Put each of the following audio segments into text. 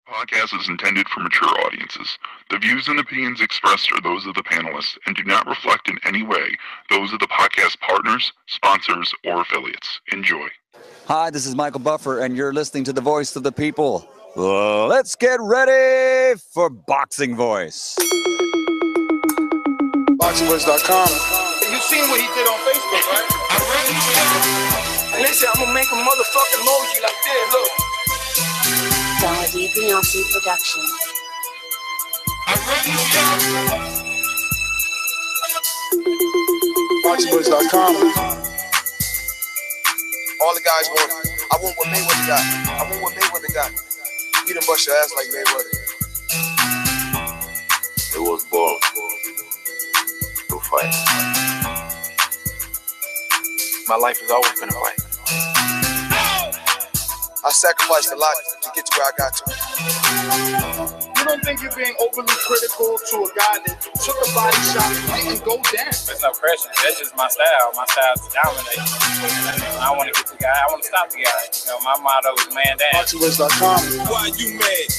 Podcast is intended for mature audiences. The views and opinions expressed are those of the panelists and do not reflect in any way those of the podcast partners, sponsors, or affiliates. Enjoy. Hi, this is Michael Buffer, and you're listening to the voice of the people. Let's get ready for Boxing Voice. WTF. You seen what he did on Facebook, right? Listen, I'm gonna make a motherfucking emoji like this, look. Beyonce production. WTF. All the guys want. I want what Mayweather got. I want what Mayweather got. You done bust your ass like Mayweather. It was born to fight. My life has always been a fight. I sacrificed a lot to get to where I got to. You don't think you're being overly critical to a guy that took a body shot and didn't go down? There's no pressure. That's just my style. My style is to dominate. I want to get the guy. I want to stop the guy. You know, my motto is man down. WTF. Why you mad?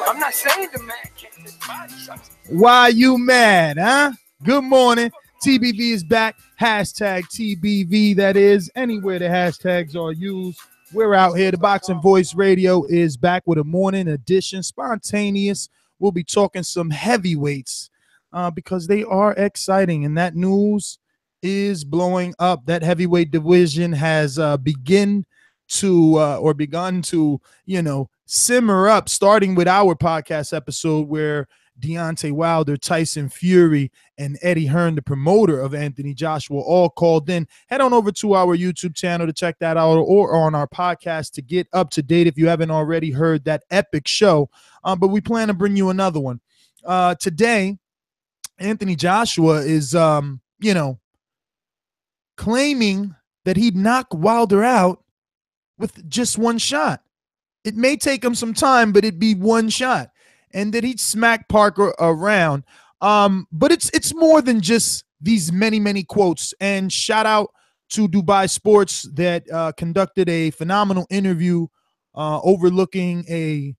I'm not saying the man can't take body shots. Why you mad, huh? Good morning. TBV is back. Hashtag TBV, that is. Anywhere the hashtags are used. We're out here. The Boxing Voice Radio is back with a morning edition. Spontaneous. We'll be talking some heavyweights because they are exciting, and that news is blowing up. That heavyweight division has begun to, simmer up, starting with our podcast episode where Deontay Wilder, Tyson Fury, and Eddie Hearn, the promoter of Anthony Joshua, all called in. Head on over to our YouTube channel to check that out, or on our podcast to get up to date if you haven't already heard that epic show. But we plan to bring you another one. Today, Anthony Joshua is, claiming that he'd knock Wilder out with just one shot. It may take him some time, but it'd be one shot. And that he'd smack Parker around. But it's more than just these many, many quotes. And shout out to Dubai Sports that conducted a phenomenal interview overlooking a,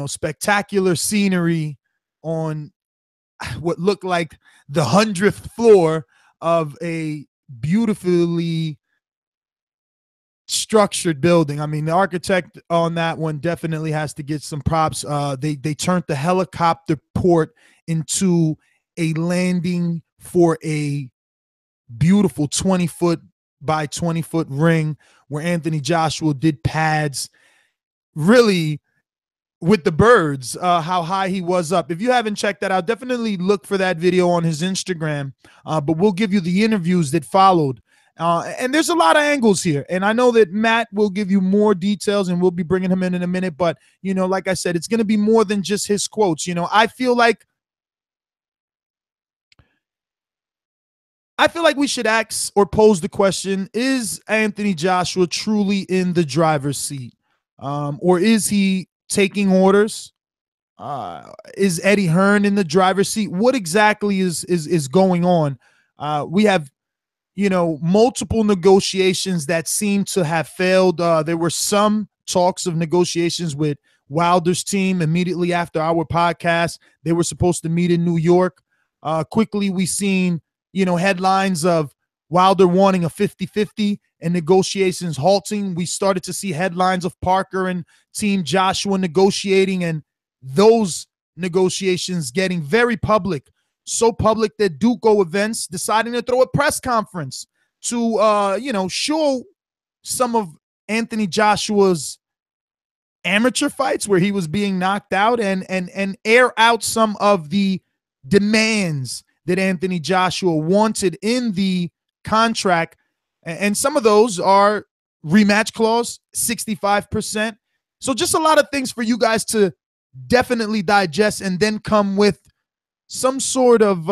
spectacular scenery on what looked like the 100th floor of a beautifully structured building. I mean, the architect on that one definitely has to get some props. They turned the helicopter port into a landing for a beautiful 20-foot by 20-foot ring where Anthony Joshua did pads really with the birds, how high he was up. If you haven't checked that out, definitely look for that video on his Instagram. But we'll give you the interviews that followed. And there's a lot of angles here. And I know that Matt will give you more details, and we'll be bringing him in a minute. But, like I said, it's going to be more than just his quotes. I feel like we should ask or pose the question, is Anthony Joshua truly in the driver's seat? Or is he taking orders? Is Eddie Hearn in the driver's seat? What exactly is going on? We have multiple negotiations that seem to have failed. There were some talks of negotiations with Wilder's team immediately after our podcast. They were supposed to meet in New York. Quickly, we seen, headlines of Wilder wanting a 50-50 and negotiations halting. We started to see headlines of Parker and Team Joshua negotiating, and those negotiations getting very public. So public that Duco Events deciding to throw a press conference to, show some of Anthony Joshua's amateur fights where he was being knocked out and air out some of the demands that Anthony Joshua wanted in the contract. And some of those are rematch clause, 65%. So just a lot of things for you guys to definitely digest and then come with some sort of,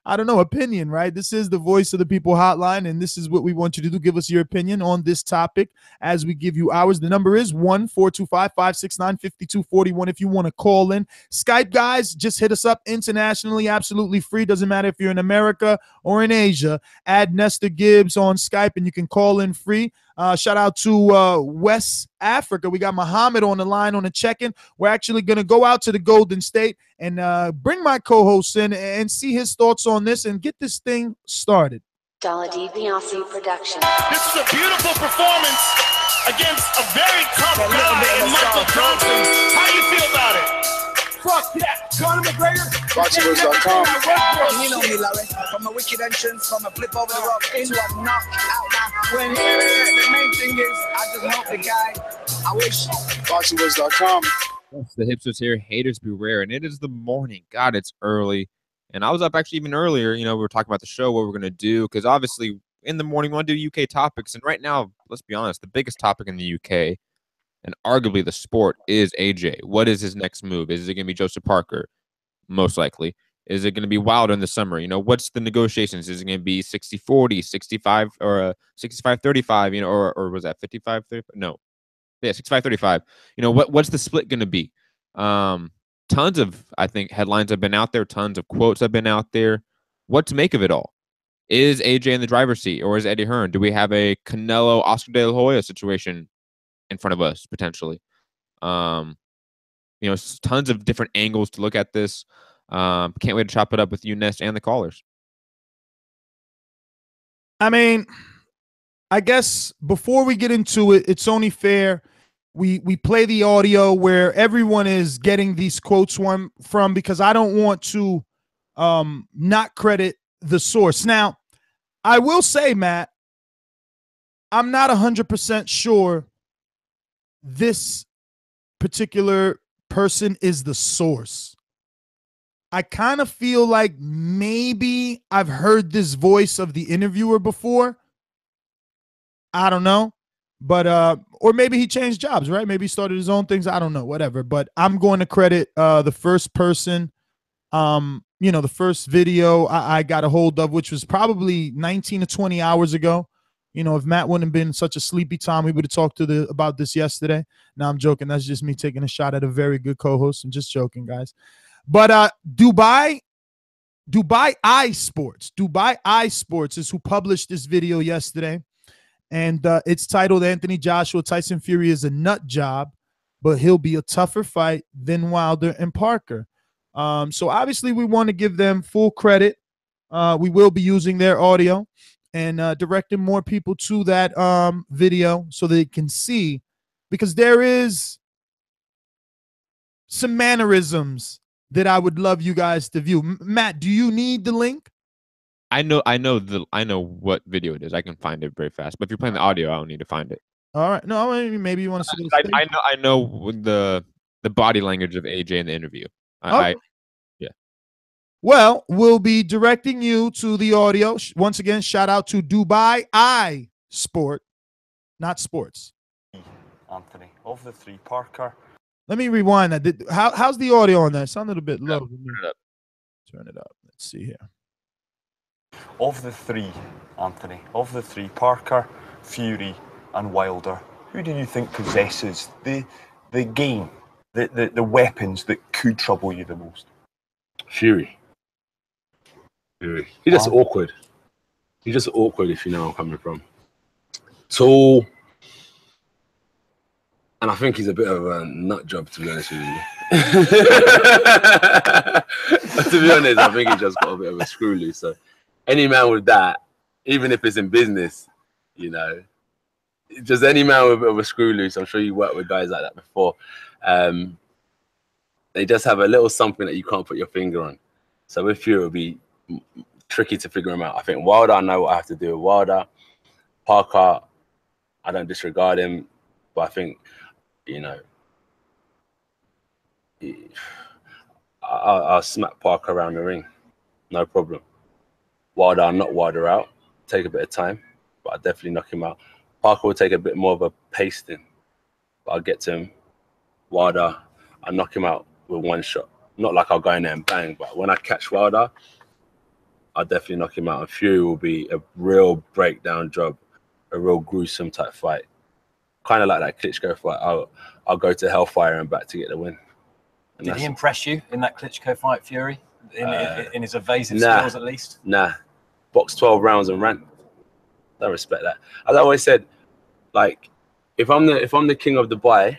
opinion, right? This is the Voice of the People hotline, and this is what we want you to do. Give us your opinion on this topic as we give you ours. The number is 1-425-569-5241 if you want to call in. Skype, guys, just hit us up internationally, absolutely free. Doesn't matter if you're in America or in Asia. Add Nestor Gibbs on Skype, and you can call in free. Shout out to West Africa. We got Muhammad on the line on the check-in. We're actually going to go out to the Golden State and bring my co-host in and see his thoughts on this and get this thing started. Dollar DiBiase production. This is a beautiful performance against a very tough guy in Michael Johnson. How do you feel about it? Fuck that. Conor McGregor. ThaBoxingvoice.com. You know me, Larry. From a wicked entrance, from a flip over the rock into a knockout. Now, when here the main thing is, I just help the guy. I wish. ThaBoxingvoice.com. Yes, the hipsters here. Haters beware. And it is the morning. God, it's early. And I was up actually even earlier. You know, we were talking about the show, what we're going to do. Because obviously, in the morning, we want to do UK topics. And right now, let's be honest, the biggest topic in the UK and arguably the sport is AJ. What is his next move? Is it going to be Joseph Parker? Most likely. Is it going to be Wilder in the summer? You know, what's the negotiations? Is it going to be 60-40, 65 or 65-35, you know, or was that 55-35? No. Yeah, 65-35. You know, what's the split going to be? Tons of, I think, headlines have been out there. Tons of quotes have been out there. What to make of it all? Is AJ in the driver's seat or is Eddie Hearn? Do we have a Canelo, Oscar De La Hoya situation in front of us potentially? You know, tons of different angles to look at this. Can't wait to chop it up with you, Nest, and the callers. I mean, I guess before we get into it, it's only fair we play the audio where everyone is getting these quotes from, because I don't want to not credit the source. Now, I will say, Matt, I'm not 100% sure this particular person is the source. I kind of feel like maybe I've heard this voice of the interviewer before. I don't know. But or maybe he changed jobs, right? Maybe he started his own things. I don't know, whatever. But I'm going to credit the first person, you know, the first video I got a hold of, which was probably 19 to 20 hours ago. You know, if Matt wouldn't have been such a sleepy time, we would have talked about this yesterday. Now I'm joking. That's just me taking a shot at a very good co-host. I'm just joking, guys. But Dubai Eye Sports is who published this video yesterday. And it's titled Anthony Joshua, Tyson Fury is a nut job, but he'll be a tougher fight than Wilder and Parker. So obviously we want to give them full credit. We will be using their audio and directing more people to that video so they can see, because there is some mannerisms that I would love you guys to view. Matt, do you need the link? I know what video it is. I can find it very fast. But if you're playing the audio, I don't need to find it. All right. No, maybe you want to see. I know the body language of AJ in the interview. Yeah. Well, we'll be directing you to the audio. Once again, shout out to Dubai Eye Sport, not sports. Anthony, of the three, Parker. Let me rewind that. How's the audio on that? It sounded a bit low. Turn it up. Let's see here. Of the three, Anthony, of the three, Parker, Fury, and Wilder, who do you think possesses the game, the weapons that could trouble you the most? Fury. He's just awkward. He's just awkward, if you know where I'm coming from. Tall. And I think he's a bit of a nut job, to be honest with you. To be honest, I think he just got a bit of a screw loose. So any man with that, even if it's in business, you know, just any man with a bit of a screw loose, I'm sure you worked with guys like that before. They just have a little something that you can't put your finger on. So with Fury, it'll be tricky to figure him out. I think Wilder, I know what I have to do with Wilder. Parker, I don't disregard him, but I think, you know, I'll smack Parker around the ring, no problem. Wilder, I'll knock Wilder out, take a bit of time, but I'll definitely knock him out. Parker will take a bit more of a pasting, but I'll get to him. Wilder, I'll knock him out with one shot. Not like I'll go in there and bang, but when I catch Wilder, I'll definitely knock him out. And Fury will be a real breakdown job, a real gruesome type fight. Kind of like that Klitschko fight. I'll go to hellfire and back to get the win. And did he impress you in that Klitschko fight, Fury? In his evasive skills, at least? Nah. Boxed 12 rounds and ran. Don't respect that. As I always said, Like, if I'm the king of Dubai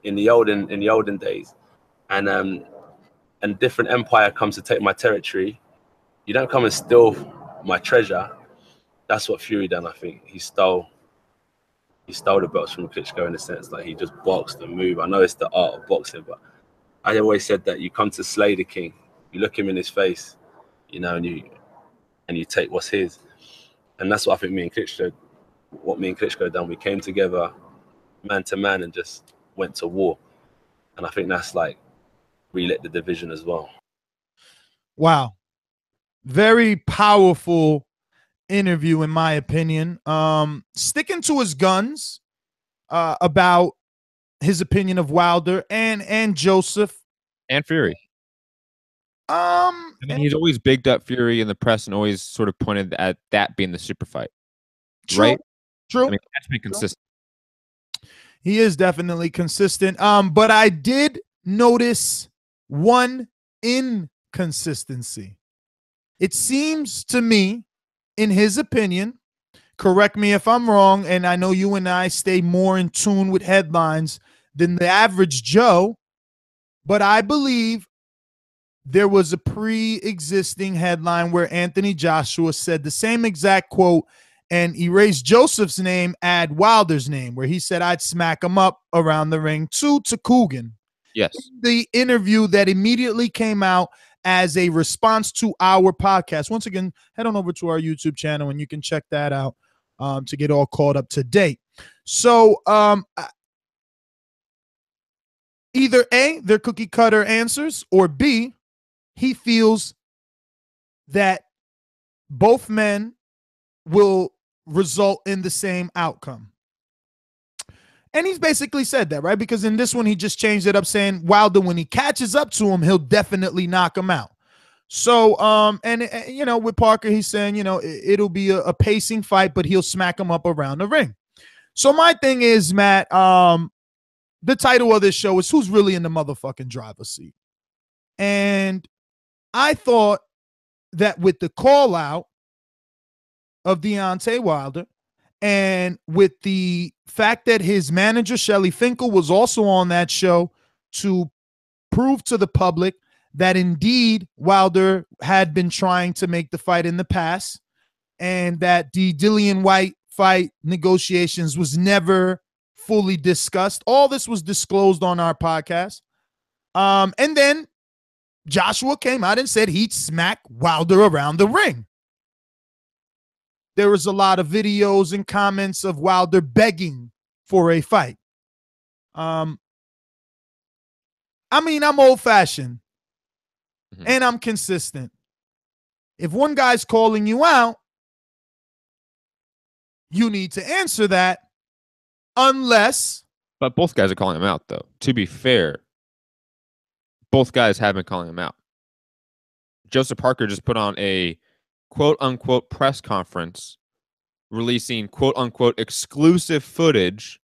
in the olden days, and different empire comes to take my territory, you don't come and steal my treasure. That's what Fury done. I think he stole the belts from Klitschko in a sense. Like, he just boxed and moved. I know it's the art of boxing, but I always said that you come to slay the king. You look him in his face, you know, and you take what's his. And that's what I think me and Klitschko done. We came together man to man and just went to war. And I think that's like relit the division as well. Wow. Very powerful interview, in my opinion. Sticking to his guns about his opinion of Wilder and Joseph. And Fury. I mean, he's always bigged up Fury in the press and always sort of pointed at that being the super fight. True. Right? True. I mean, that's been consistent. He is definitely consistent. But I did notice one inconsistency. It seems to me, in his opinion, correct me if I'm wrong, and I know you and I stay more in tune with headlines than the average Joe, but I believe there was a pre-existing headline where Anthony Joshua said the same exact quote and erased Joseph's name, add Wilder's name, where he said, I'd smack him up around the ring to Coogan. Yes. The interview that immediately came out as a response to our podcast. Once again, head on over to our YouTube channel and you can check that out to get all caught up to date. So either A, they're cookie cutter answers, or B, he feels that both men will result in the same outcome. And he's basically said that, right? Because in this one, he just changed it up saying Wilder, when he catches up to him, he'll definitely knock him out. So, you know, with Parker, he's saying, you know, it'll be a pacing fight, but he'll smack him up around the ring. So my thing is, Matt, the title of this show is Who's Really in the Motherfucking Driver's Seat? And I thought that with the call out of Deontay Wilder and with the fact that his manager, Shelly Finkel, was also on that show to prove to the public that indeed Wilder had been trying to make the fight in the past and that the Dillian White fight negotiations was never fully discussed. All this was disclosed on our podcast. And then Joshua came out and said he'd smack Wilder around the ring. There was a lot of videos and comments of Wilder begging for a fight. I mean, I'm old-fashioned and I'm consistent. If one guy's calling you out, you need to answer that unless... But both guys are calling him out, though. To be fair, both guys have been calling him out. Joseph Parker just put on a quote-unquote press conference releasing quote-unquote exclusive footage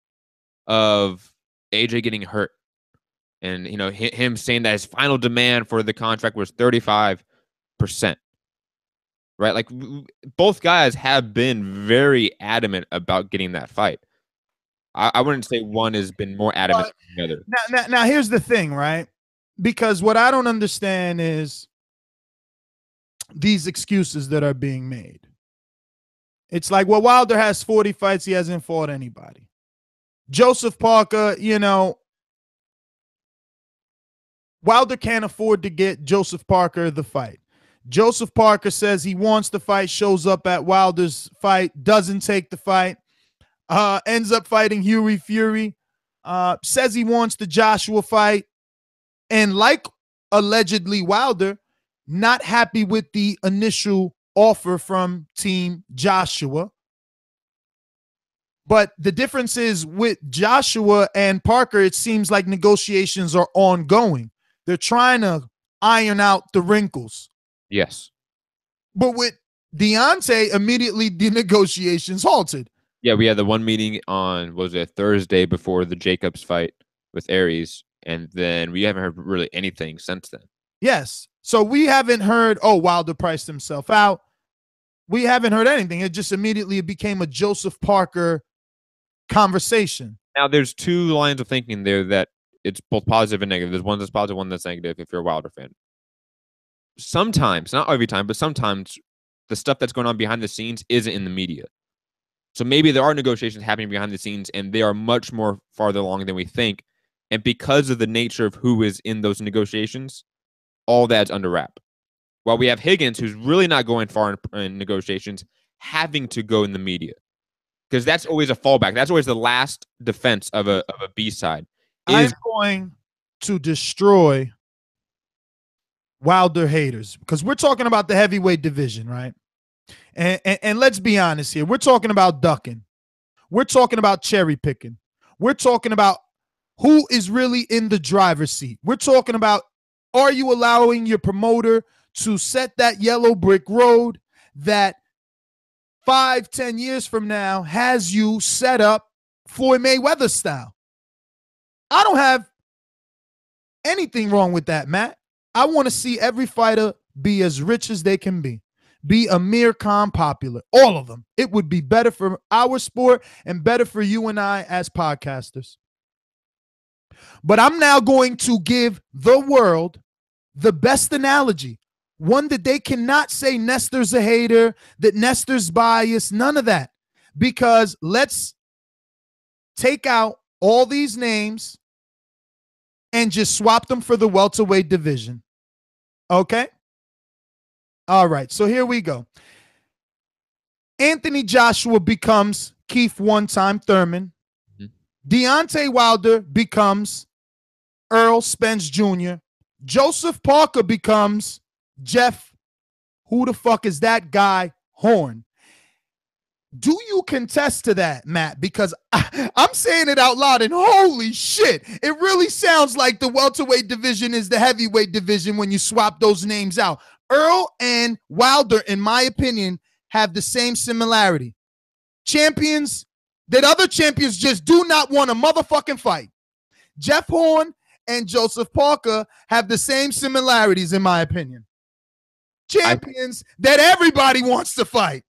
of AJ getting hurt. And, you know, him saying that his final demand for the contract was 35%. Right? Like, both guys have been very adamant about getting that fight. I wouldn't say one has been more adamant than the other. Now, here's the thing, right? Because what I don't understand is these excuses that are being made. It's like, well, Wilder has 40 fights. He hasn't fought anybody. Joseph Parker, you know, Wilder can't afford to get Joseph Parker the fight. Joseph Parker says he wants the fight, shows up at Wilder's fight, doesn't take the fight, ends up fighting Hughie Fury, says he wants the Joshua fight, and like allegedly Wilder, not happy with the initial offer from Team Joshua. But the difference is with Joshua and Parker, it seems like negotiations are ongoing. They're trying to iron out the wrinkles. Yes. But with Deontay, immediately the negotiations halted. Yeah, we had the one meeting on, was it Thursday before the Jacobs fight with Aries, and then we haven't heard really anything since then. Yes. So we haven't heard, oh, Wilder priced himself out. We haven't heard anything. It just immediately became a Joseph Parker conversation. Now, there's two lines of thinking there that it's both positive and negative. There's one that's positive, one that's negative if you're a Wilder fan. Sometimes, not every time, but sometimes the stuff that's going on behind the scenes isn't in the media. So maybe there are negotiations happening behind the scenes, and they are much more farther along than we think. And because of the nature of who is in those negotiations, all that's under wrap. While we have Higgins, who's really not going far in negotiations, having to go in the media. Because that's always a fallback. That's always the last defense of a B-side. I'm going to destroy Wilder haters because we're talking about the heavyweight division, right? And let's be honest here. We're talking about ducking. We're talking about cherry picking. We're talking about who is really in the driver's seat. We're talking about, are you allowing your promoter to set that yellow brick road that 5-10 years from now has you set up Floyd Mayweather style? I don't have anything wrong with that, Matt. I want to see every fighter be as rich as they can be Amir Khan popular, all of them. It would be better for our sport and better for you and I as podcasters. But I'm now going to give the world the best analogy, one that they cannot say Nestor's a hater, that Nestor's biased, none of that. Because let's take out all these names and just swap them for the welterweight division. Okay? All right, so here we go. Anthony Joshua becomes Keith one-time Thurman. Deontay Wilder becomes Earl Spence Jr. Joseph Parker becomes Jeff, who the fuck is that guy, Hearn. Do you contest to that, Matt? Because I'm saying it out loud and holy shit, it really sounds like the welterweight division is the heavyweight division when you swap those names out. Earl and Wilder, in my opinion, have the same similarity. Champions that other champions just do not want a motherfucking fight. Jeff Hearn and Joseph Parker have the same similarities, in my opinion. Champions that everybody wants to fight.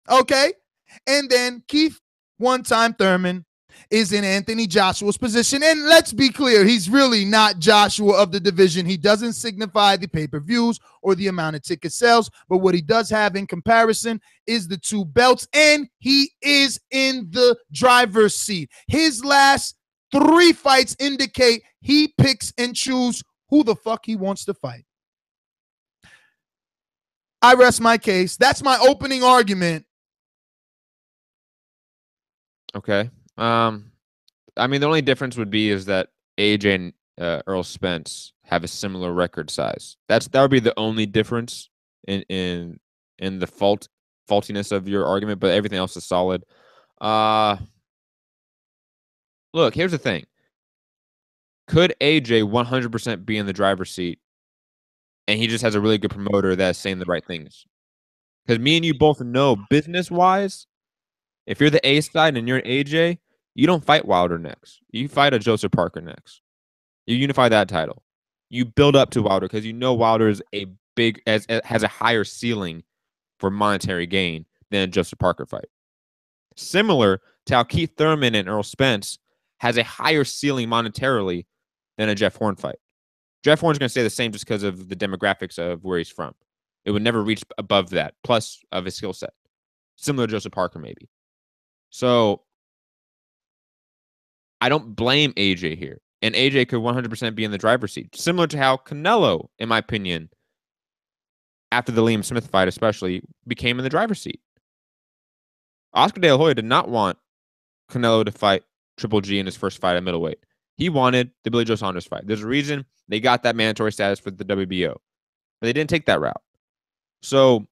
Okay? And then Keith one-time Thurman is in Anthony Joshua's position. And let's be clear, he's really not Joshua of the division. He doesn't signify the pay-per-views or the amount of ticket sales. But what he does have in comparison is the 2 belts. And he is in the driver's seat. His last 3 fights indicate he picks and chooses who the fuck he wants to fight. I rest my case. That's my opening argument. Okay. I mean, the only difference would be is that AJ and Earl Spence have a similar record size. That would be the only difference in the faultiness of your argument, but everything else is solid. Look, here's the thing. Could AJ 100% be in the driver's seat and he just has a really good promoter that's saying the right things? Because me and you both know, business-wise, if you're the A side and you're an AJ, you don't fight Wilder next. You fight a Joseph Parker next. You unify that title. You build up to Wilder because you know Wilder is has a higher ceiling for monetary gain than a Joseph Parker fight. Similar to how Keith Thurman and Earl Spence has a higher ceiling monetarily than a Jeff Hearn fight. Jeff Hearn's going to stay the same just because of the demographics of where he's from. It would never reach above that, plus of his skill set. Similar to Joseph Parker, maybe. So I don't blame AJ here. And AJ could 100% be in the driver's seat. Similar to how Canelo, in my opinion, after the Liam Smith fight especially, became in the driver's seat. Oscar De La Hoya did not want Canelo to fight Triple G in his first fight at middleweight. He wanted the Billy Joe Saunders fight. There's a reason they got that mandatory status for the WBO. But they didn't take that route. So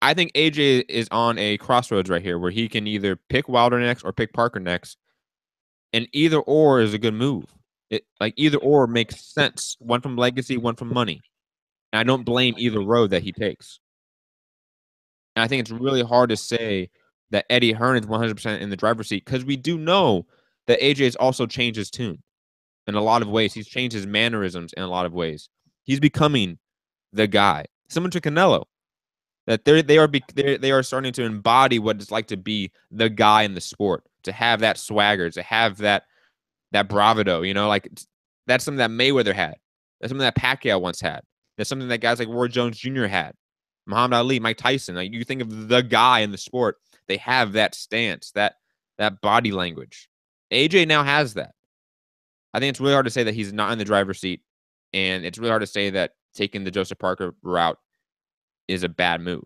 I think AJ is on a crossroads right here where he can either pick Wilder next or pick Parker next. And either or is a good move. Either or makes sense. One from legacy, one from money. And I don't blame either road that he takes. And I think it's really hard to say that Eddie Hearn is 100% in the driver's seat because we do know that AJ has also changed his tune in a lot of ways. He's changed his mannerisms in a lot of ways. He's becoming the guy. Similar to Canelo. That they are starting to embody what it's like to be the guy in the sport, to have that swagger, to have that bravado. You know, like that's something that Mayweather had. That's something that Pacquiao once had. That's something that guys like Roy Jones Jr. had. Muhammad Ali, Mike Tyson. Like you think of the guy in the sport, they have that stance, that body language. AJ now has that. I think it's really hard to say that he's not in the driver's seat, and it's really hard to say that taking the Joseph Parker route is a bad move.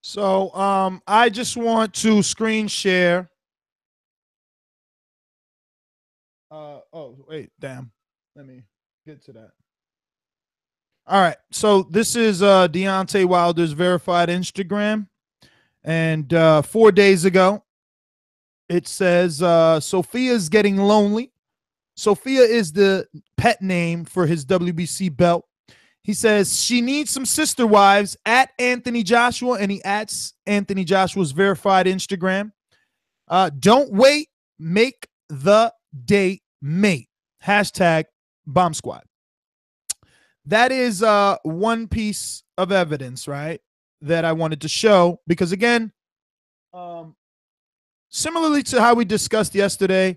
So I just want to screen share. Oh, wait, damn. Let me get to that. All right. So this is Deontay Wilder's verified Instagram. And 4 days ago, it says Sophia's getting lonely. Sophia is the pet name for his WBC belt. He says she needs some sister wives at Anthony Joshua, and he adds Anthony Joshua's verified Instagram. Don't wait, make the date mate. Hashtag Bomb Squad. That is one piece of evidence, right, that I wanted to show because, again, similarly to how we discussed yesterday,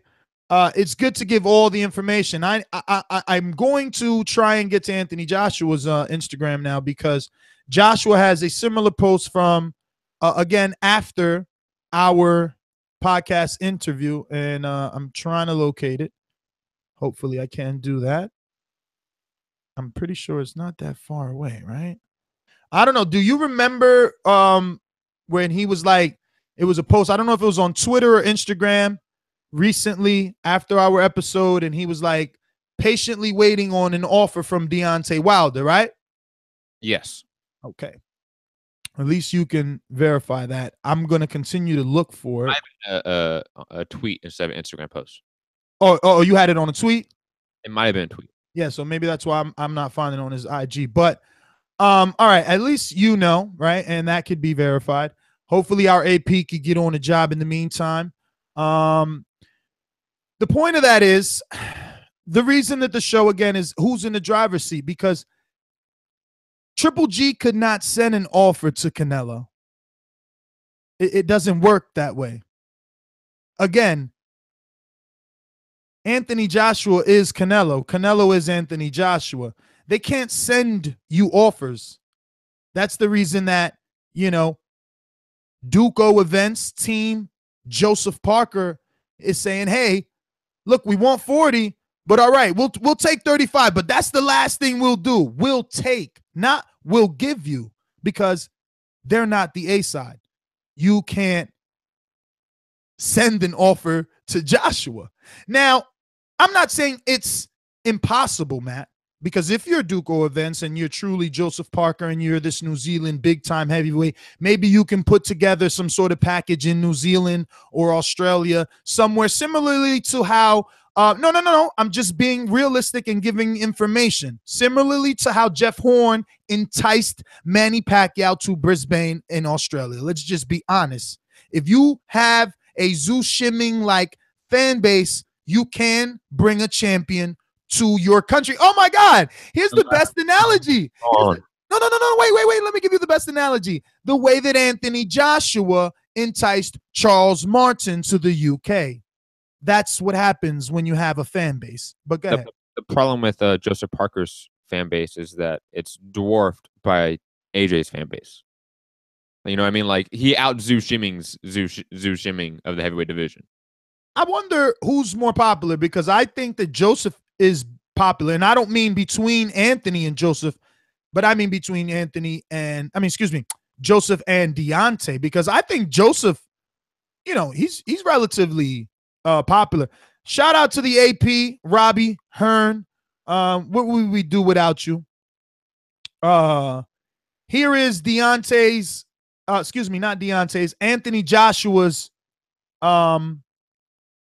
it's good to give all the information. I'm going to try and get to Anthony Joshua's Instagram now because Joshua has a similar post from, again, after our podcast interview, and I'm trying to locate it. Hopefully I can do that. I'm pretty sure it's not that far away, right? I don't know. Do you remember when he was like, it was a post, I don't know if it was on Twitter or Instagram recently after our episode, and he was like patiently waiting on an offer from Deontay Wilder, right? Yes. Okay. At least you can verify that. I'm going to continue to look for it. A tweet instead of an Instagram post. Oh, you had it on a tweet? It might have been a tweet. Yeah, so maybe that's why I'm not finding it on his IG. But all right, at least you know, right? And that could be verified. Hopefully our AP could get on a job in the meantime. The point of that is the reason that the show, again, is who's in the driver's seat, because Triple G could not send an offer to Canelo. It doesn't work that way. Again, Anthony Joshua is Canelo. Canelo is Anthony Joshua. They can't send you offers. That's the reason that, Duco Events team, Joseph Parker is saying, hey, look, we want 40, but all right, we'll take 35, but that's the last thing we'll do. We'll take, not we'll give you, because they're not the A side. You can't send an offer to Joshua. Now, I'm not saying it's impossible, Matt, because if you're Duco Events and you're truly Joseph Parker and you're this New Zealand big-time heavyweight, maybe you can put together some sort of package in New Zealand or Australia somewhere similarly to how no. I'm just being realistic and giving information. Similarly to how Jeff Hearn enticed Manny Pacquiao to Brisbane in Australia. Let's just be honest. If you have a Zeus Shimming like fan base, you can bring a champion to your country. Oh my God. Here's the best analogy. No. Wait. Let me give you the best analogy. The way that Anthony Joshua enticed Charles Martin to the UK. That's what happens when you have a fan base. But go ahead. The problem with Joseph Parker's fan base is that it's dwarfed by AJ's fan base. You know what I mean? Like, he out Zeus Shimming of the heavyweight division. I wonder who's more popular, because I think that Joseph is popular, and I don't mean between Anthony and Joseph, but I mean between Joseph and Deontay, because I think Joseph, he's relatively popular. Shout out to the AP, Robbie, Hearn. What would we do without you? Here is Deontay's, Anthony Joshua's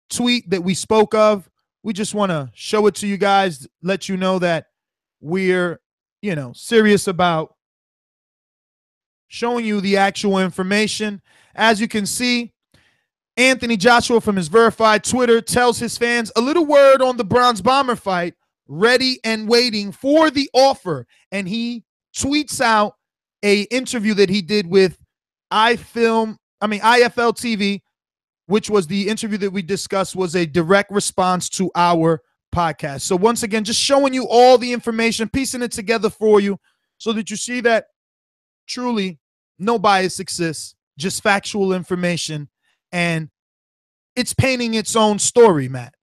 tweet that we spoke of. We just want to show it to you guys, let you know that we're, serious about showing you the actual information. As you can see, Anthony Joshua from his verified Twitter tells his fans a little word on the Bronze Bomber fight, ready and waiting for the offer. And he tweets out a interview that he did with IFL TV, which was the interview that we discussed, was a direct response to our podcast. So once again, just showing you all the information, piecing it together for you so that you see that truly no bias exists, just factual information, and it's painting its own story, Matt.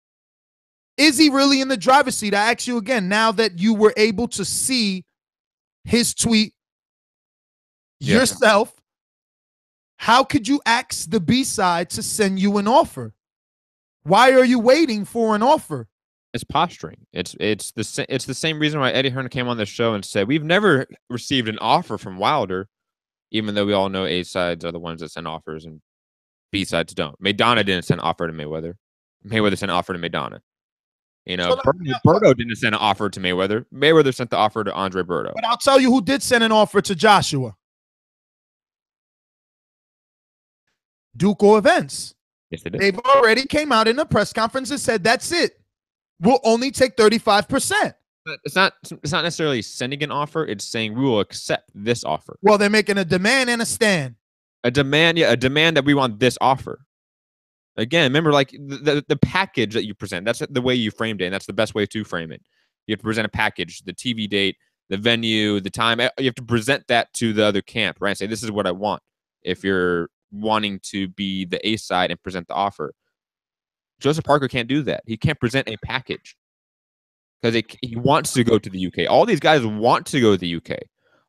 Is he really in the driver's seat? I ask you again, now that you were able to see his tweet yourself, how could you ask the B-side to send you an offer? Why are you waiting for an offer? It's posturing. It's the same reason why Eddie Hearn came on the show and said we've never received an offer from Wilder, even though we all know A sides are the ones that send offers and B sides don't. Maidana didn't send an offer to Mayweather. Mayweather sent an offer to Maidana. You know, Berto didn't send an offer to Mayweather. Mayweather sent the offer to Andre Berto. But I'll tell you who did send an offer to Joshua. Duco Events. Yes, they did. They've already came out in a press conference and said, that's it. We'll only take 35%. But it's not necessarily sending an offer. It's saying we will accept this offer. Well, they're making a demand and a stand. A demand that we want this offer. Again, remember, like the package that you present, that's the way you framed it, and that's the best way to frame it. You have to present a package, the TV date, the venue, the time. You have to present that to the other camp, right? And say, this is what I want. If you're wanting to be the A side and present the offer. Joseph Parker can't do that. He can't present a package because he wants to go to the UK. All these guys want to go to the UK.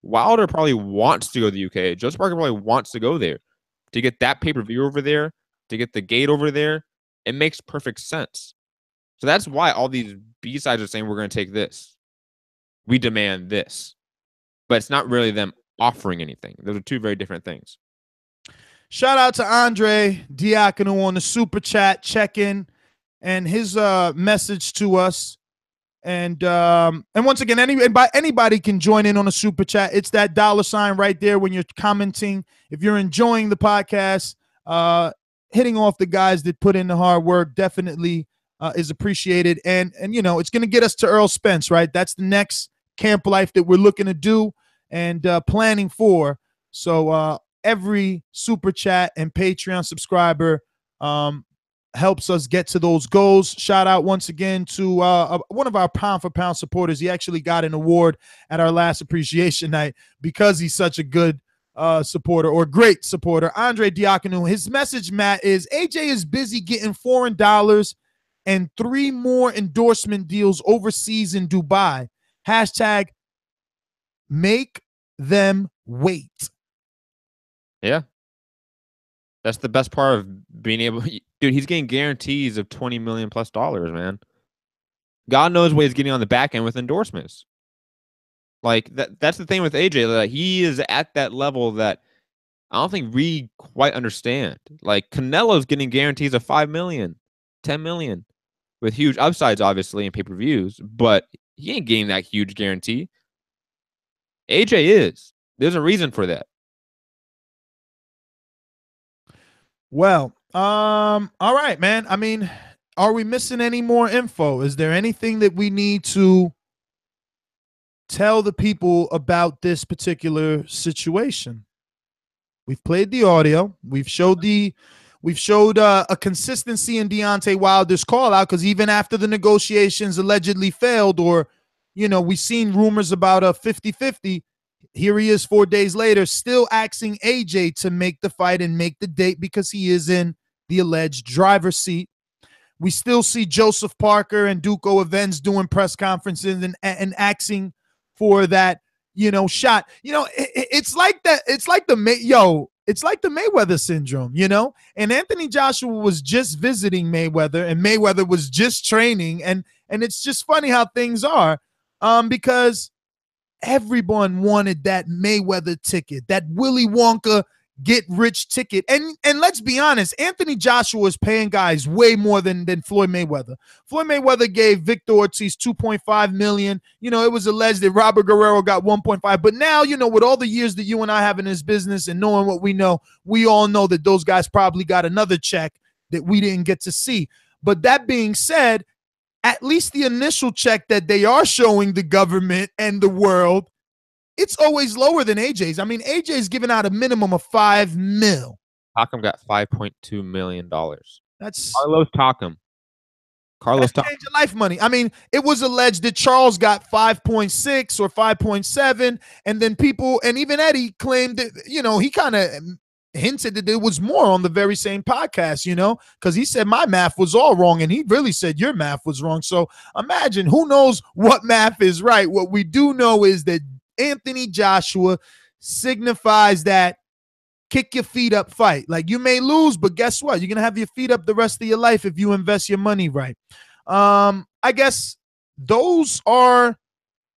Wilder probably wants to go to the UK. Joseph Parker probably wants to go there to get that pay-per-view over there, to get the gate over there. It makes perfect sense. So that's why all these B-sides are saying we're going to take this. We demand this. But it's not really them offering anything. Those are two very different things. Shout out to Andre Diacono on the super chat, check-in, and his message to us. And once again, anybody can join in on a super chat. It's that $ right there when you're commenting. If you're enjoying the podcast, hitting off the guys that put in the hard work definitely is appreciated. And you know, it's going to get us to Earl Spence, right? That's the next camp life that we're looking to do and planning for. So every super chat and Patreon subscriber helps us get to those goals. Shout out once again to one of our pound for pound supporters. He actually got an award at our last appreciation night because he's such a good supporter or great supporter. Andre Diacono, his message, Matt, is AJ is busy getting foreign dollars and 3 more endorsement deals overseas in Dubai. Hashtag make them wait. Yeah. That's the best part of being able, dude, he's getting guarantees of $20 million plus, man. God knows what he's getting on the back end with endorsements. Like that's the thing with AJ, that he is at that level that I don't think we quite understand. Like Canelo's getting guarantees of $5 million, $10 million with huge upsides, obviously, in pay-per-views, but he ain't getting that huge guarantee. AJ is. There's a reason for that. Well, all right, man. I mean, are we missing any more info? Is there anything that we need to tell the people about this particular situation? We've played the audio. We've showed a consistency in Deontay Wilder's call out, because even after the negotiations allegedly failed, or, you know, we've seen rumors about a 50-50. Here he is 4 days later, still asking AJ to make the fight and make the date because he is in the alleged driver's seat. We still see Joseph Parker and Duco Events doing press conferences and asking for that, you know, shot. You know, it's like that. It's like the Mayweather syndrome, you know. And Anthony Joshua was just visiting Mayweather, and Mayweather was just training, and it's just funny how things are, because everyone wanted that Mayweather ticket, that Willy Wonka get rich ticket. And let's be honest, Anthony Joshua is paying guys way more than Floyd Mayweather. Floyd Mayweather gave Victor Ortiz $2.5 million. You know, it was alleged that Robert Guerrero got 1.5. But now, you know, with all the years that you and I have in this business and knowing what we know, we all know that those guys probably got another check that we didn't get to see. But that being said, at least the initial check that they are showing the government and the world it's always lower than AJ's. I mean, AJ's giving out a minimum of $5 million. Takam got $5.2 million. That's Carlos Takam. Carlos Takam. Change of life money. I mean, it was alleged that Charles got 5.6 or 5.7, and then people, and even Eddie claimed that, you know, he kind of hinted that it was more on the very same podcast, you know, because he said my math was all wrong, and he really said your math was wrong. So imagine, who knows what math is right. What we do know is that Anthony Joshua signifies that kick your feet up fight. Like, you may lose, but guess what? You're going to have your feet up the rest of your life if you invest your money right. I guess those are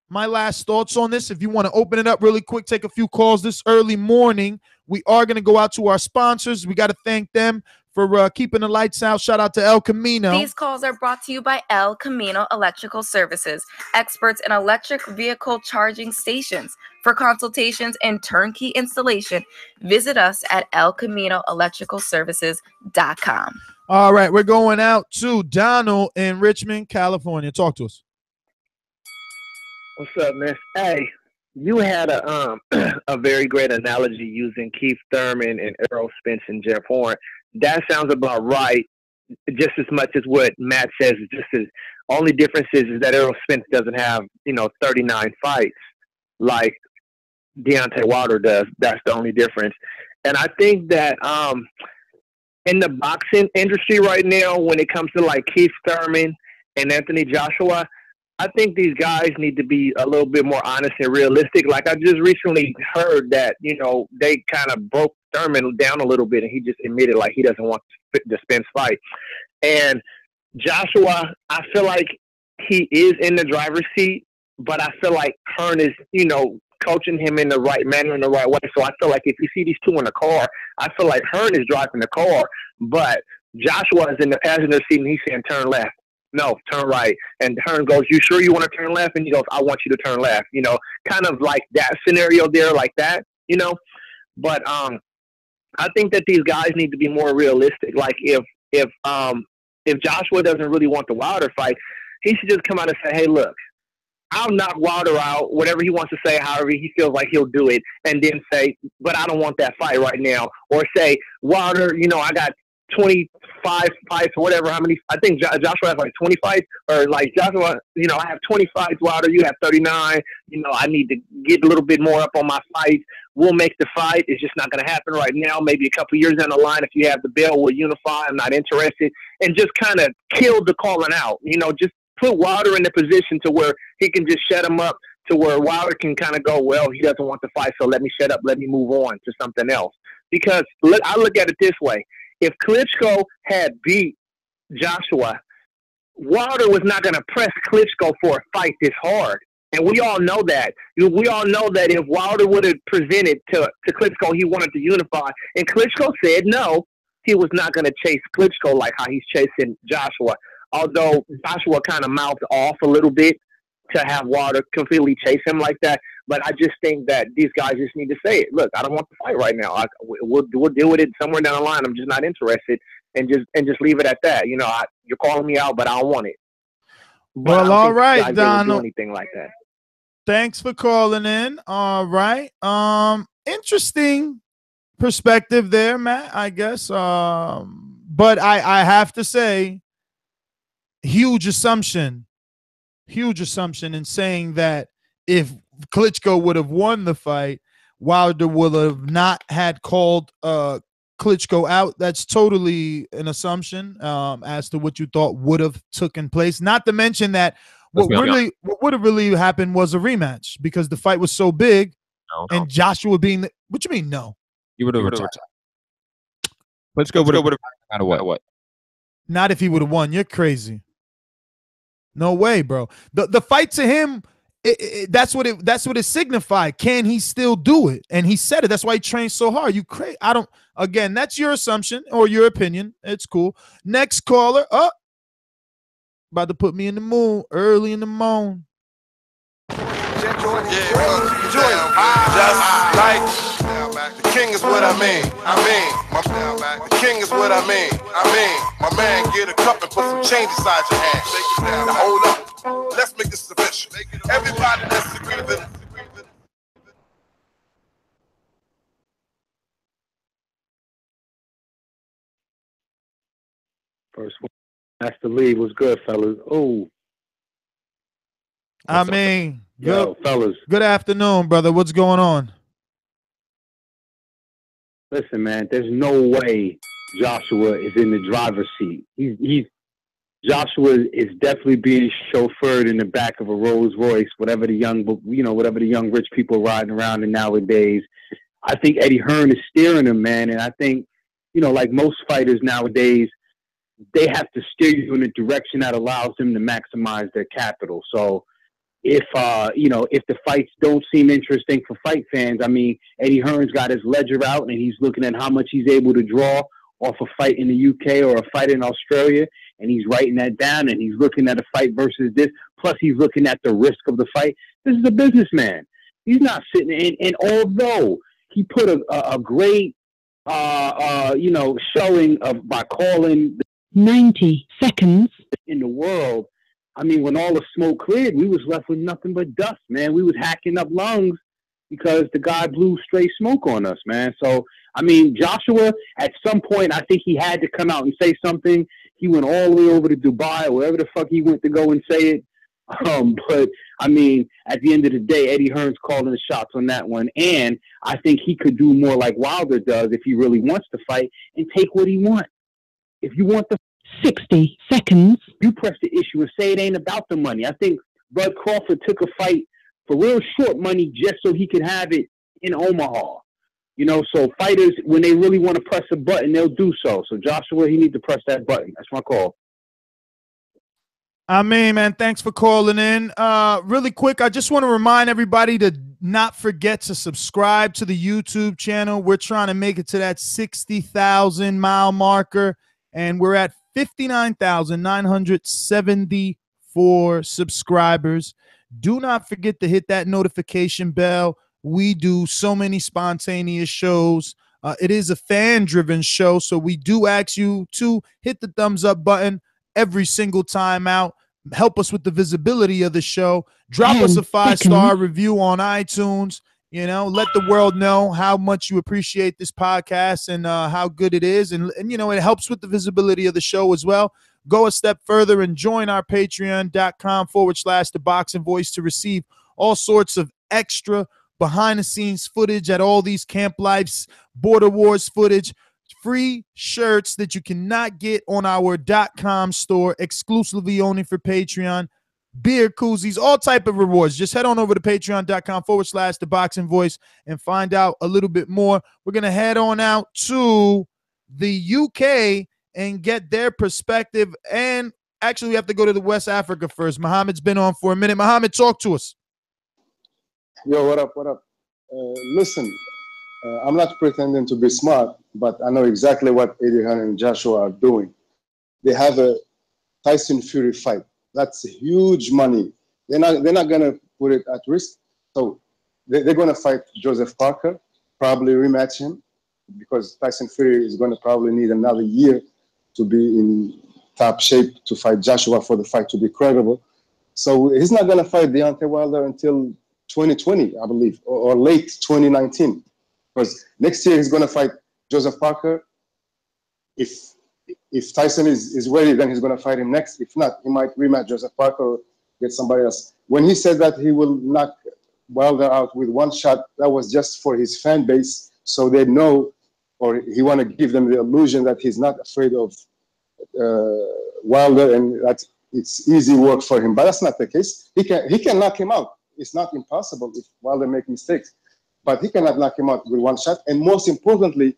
my last thoughts on this. If you want to open it up really quick, take a few calls this early morning. We are going to go out to our sponsors. We got to thank them for keeping the lights out. Shout out to El Camino. These calls are brought to you by El Camino Electrical Services, experts in electric vehicle charging stations. For consultations and turnkey installation, visit us at elcaminoelectricalservices.com. All right, we're going out to Donald in Richmond, California. Talk to us. What's up, man? Hey, you had a very great analogy using Keith Thurman and Errol Spence and Jeff Horn. That sounds about right, just as much as what Matt says. Just as only difference is that Errol Spence doesn't have 39 fights like Deontay Wilder does. That's the only difference. And I think that in the boxing industry right now, when it comes to like Keith Thurman and Anthony Joshua, I think these guys need to be a little bit more honest and realistic. Like, I just recently heard that, they kind of broke Thurman down a little bit, and he just admitted like he doesn't want the Spence fight. And Joshua, I feel like he is in the driver's seat, but I feel like Hearn is, coaching him in the right manner, in the right way. So I feel like if you see these two in the car, I feel like Hearn is driving the car, but Joshua is in the passenger seat, and he's saying, turn left. No, turn right. And Hearn goes, you sure you want to turn left? And he goes, I want you to turn left. Kind of like that scenario there, like that, But I think that these guys need to be more realistic. Like, if Joshua doesn't really want the Wilder fight, he should just come out and say, hey, look, I'll knock Wilder out, whatever he wants to say, however he feels like he'll do it, and then say, but I don't want that fight right now. Or say, Wilder, I got 25 fights or whatever. How many? I think Joshua has like 20 fights, or like Joshua, I have 20 fights, Wilder, you have 39. I need to get a little bit more up on my fights. We'll make the fight. It's just not going to happen right now. Maybe a couple years down the line, if you have the belt, we'll unify. I'm not interested. And just kind of kill the calling out. Just put Wilder in the position to where he can just shut him up, to where Wilder can kind of go, well, he doesn't want the fight, so let me shut up. Let me move on to something else. Because I look at it this way. If Klitschko had beat Joshua, Wilder was not going to press Klitschko for a fight this hard. And we all know that. We all know that if Wilder would have presented to Klitschko, he wanted to unify, and Klitschko said no, he was not going to chase Klitschko like how he's chasing Joshua. Although Joshua kind of mouthed off a little bit to have Wilder completely chase him like that. But I just think that these guys just need to say it. Look, I don't want the fight right now. We'll deal with it somewhere down the line. I'm just not interested, and just leave it at that. You're calling me out, but I don't want it. But well, all right, Donald. Do anything like that. Thanks for calling in. All right. Interesting perspective there, Matt, I guess. But I have to say, huge assumption in saying that if Klitschko would have won the fight, Wilder would have not had called Klitschko out. That's totally an assumption as to what you thought would have taken place. Not to mention that what would have really happened was a rematch, because the fight was so big, and Joshua being what you mean? No, he would have retired. Klitschko would have no matter what. Not if he would have won. You're crazy. No way, bro. The fight to him, that's what it signified. Can he still do it? And he said it. That's why he trained so hard. You crazy? Again, that's your assumption or your opinion. It's cool. Next caller. About to put me in the mood early in the morning. Just like the king is what I mean. The king is what I mean. My man, get a cup and put some change inside your hand. Now hold up. Let's make this official. Everybody, let's agree that First one. That's the lead. What's good, fellas? Oh. I mean, Yo, fellas. Good afternoon, brother. What's going on? Listen, man, there's no way Joshua is in the driver's seat. Joshua is definitely being chauffeured in the back of a Rolls Royce, whatever the young rich people riding around in nowadays. I think Eddie Hearn is steering him, man. And I think, like most fighters nowadays, they have to steer you in a direction that allows them to maximize their capital. So if the fights don't seem interesting for fight fans, I mean, Eddie Hearn's got his ledger out and he's looking at how much he's able to draw off a fight in the UK or a fight in Australia, and he's writing that down, and he's looking at a fight versus this, plus he's looking at the risk of the fight. This is a businessman. He's not sitting in, and although he put a great, showing of by calling 90 seconds in the world, I mean, when all the smoke cleared, we was left with nothing but dust, man. We was hacking up lungs because the guy blew straight smoke on us, man. So, I mean, Joshua, at some point, I think he had to come out and say something. He went all the way over to Dubai or wherever the fuck he went to go and say it. But, I mean, at the end of the day, Eddie Hearn's calling the shots on that one. And I think he could do more like Wilder does if he really wants to fight and take what he wants. If you want the 60 seconds, you press the issue and say it ain't about the money. I think Bud Crawford took a fight for real short money just so he could have it in Omaha. So fighters, when they really want to press a button, they'll do so. So Joshua, he needs to press that button. That's my call. I mean, man, thanks for calling in. Really quick, I just want to remind everybody to not forget to subscribe to the YouTube channel. We're trying to make it to that 60,000 mile marker, and we're at 59,974 subscribers. Do not forget to hit that notification bell. We do so many spontaneous shows. It is a fan-driven show, so we do ask you to hit the thumbs up button every single time out. Help us with the visibility of the show. Drop us a 5-star review on iTunes. Let the world know how much you appreciate this podcast and how good it is. And it helps with the visibility of the show as well. Go a step further and join our patreon.com/ThaBoxingVoice to receive all sorts of extra behind-the-scenes footage at all these Camp Life's Border Wars footage, free shirts that you cannot get on our .com store, exclusively only for Patreon, beer koozies, all type of rewards. Just head on over to patreon.com/ThaBoxingVoice and find out a little bit more. We're going to head on out to the UK and get their perspective. And actually, we have to go to the West Africa first. Muhammad's been on for a minute. Muhammad, talk to us. Yo, what up, what up? Listen, I'm not pretending to be smart, but I know exactly what Eddie Hearn and Joshua are doing. They have a Tyson Fury fight. That's huge money. They're not going to put it at risk. So they're going to fight Joseph Parker, probably rematch him, because Tyson Fury is going to probably need another year to be in top shape to fight Joshua for the fight to be credible. So he's not going to fight Deontay Wilder until 2020, I believe, or late 2019. Because next year he's going to fight Joseph Parker. If Tyson is ready, then he's going to fight him next. If not, he might rematch Joseph Parker or get somebody else. When he said that he will knock Wilder out with one shot, that was just for his fan base, so they know, or he want to give them the illusion that he's not afraid of Wilder and that it's easy work for him. But that's not the case. He can knock him out. It's not impossible if Wilder make mistakes, but he cannot knock him out with one shot. And most importantly,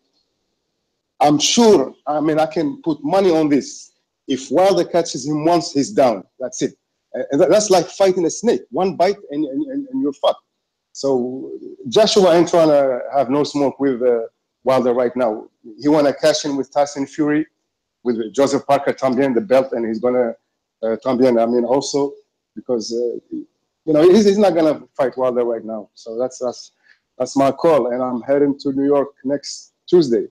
I'm sure, I can put money on this. If Wilder catches him once, he's down. That's it. And that's like fighting a snake. One bite and you're fucked. So Joshua ain't trying to have no smoke with Wilder right now. He want to cash in with Tyson Fury, with Joseph Parker, Tambien, the belt, and he's going to Tambien, also, because he's not going to fight Wilder right now. So that's my call, and I'm heading to New York next Tuesday.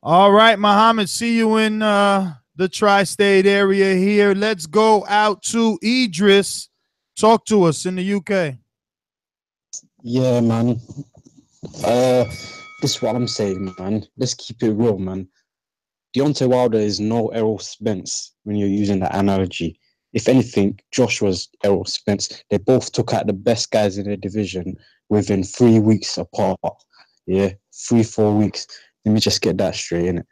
All right, Muhammad, see you in the tri-state area here. Let's go out to Idris. Talk to us in the UK. Yeah, man. This is what I'm saying, man. Let's keep it real, man. Deontay Wilder is no Errol Spence when you're using that analogy. If anything, Joshua's Errol Spence. They both took out the best guys in their division within 3 weeks apart. Yeah, 3-4 weeks. Let me just get that straight, innit?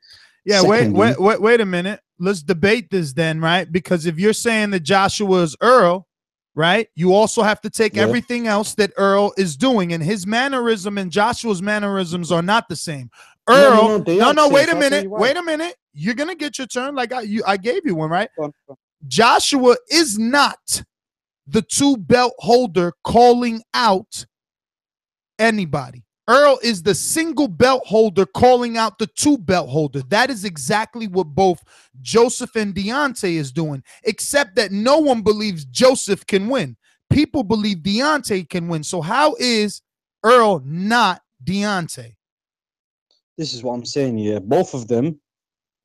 Yeah, Secondly, wait a minute. Let's debate this then, right? Because if you're saying that Joshua is Earl, right, you also have to take everything else that Earl is doing, and his mannerism and Joshua's mannerisms are not the same. Earl, no, wait a minute. You're gonna get your turn. Like I gave you one, right? Joshua is not the 2-belt holder calling out anybody. Earl is the single belt holder calling out the 2-belt holder. That is exactly what both Joseph and Deontay is doing, except that no one believes Joseph can win. People believe Deontay can win. So how is Earl not Deontay? this is what I'm saying, yeah. Both of them,